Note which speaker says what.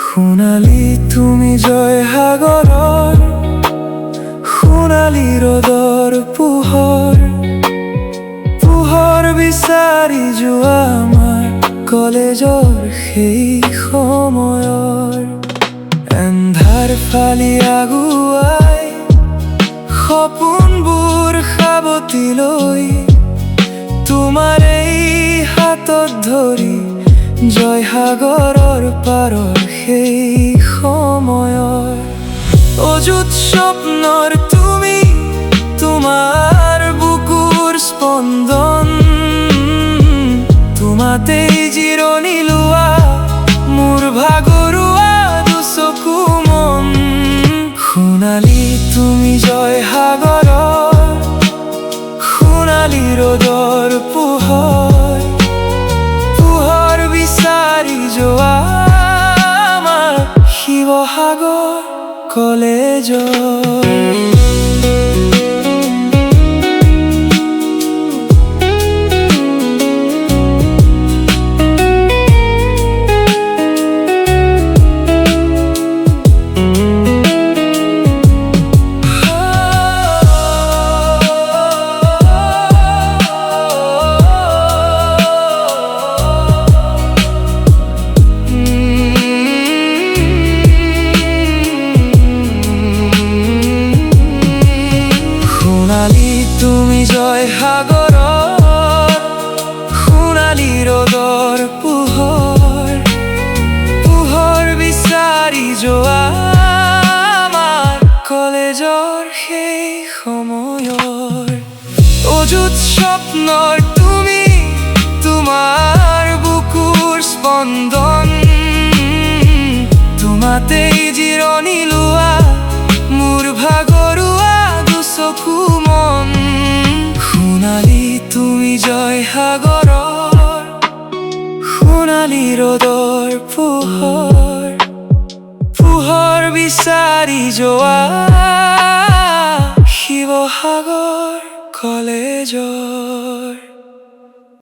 Speaker 1: সোণালী তুমি জয়সাগৰৰ সোণালী ৰ'দৰ পোহৰ বিচাৰি যোৱা আমাৰ কলেজৰ সেই সময়ৰ এন্ধাৰ ফালি আগুৱাই সপোনবোৰ সাৱটি লৈ তোমাৰ এই হাতত ধৰি জয়সাগৰৰ পাৰৰ সেই সময়ৰ অযুত স্বপ্নৰ তুমি তোমাৰ বুকুৰ স্পন্দন তোমাতেই জিৰণি লোৱা মোৰ ভাগৰুৱা দুচকু মন সোণালী তুমি জয়সাগৰৰ সোণালী ৰ'দৰ পোহৰ বিচাৰি যোৱা আমাৰ শিৱসাগৰ কলেজৰ তুমি জয়সাগৰৰ সোণালী ৰ'দৰ পোহৰ বিচাৰি যোৱা আমাৰ কলেজৰ সেই সময়ৰ অযুত স্বপ্নৰ তুমি তোমাৰ বুকুৰ স্পন্দন তোমাতেই জিৰণি লোৱা মোৰ ভাগৰুৱা দুচকু মন সোণালী তুমি জয়সাগৰৰ সোণালী ৰ'দৰ পোহৰ বিচাৰি যোৱা শিৱসাগৰ কলেজৰ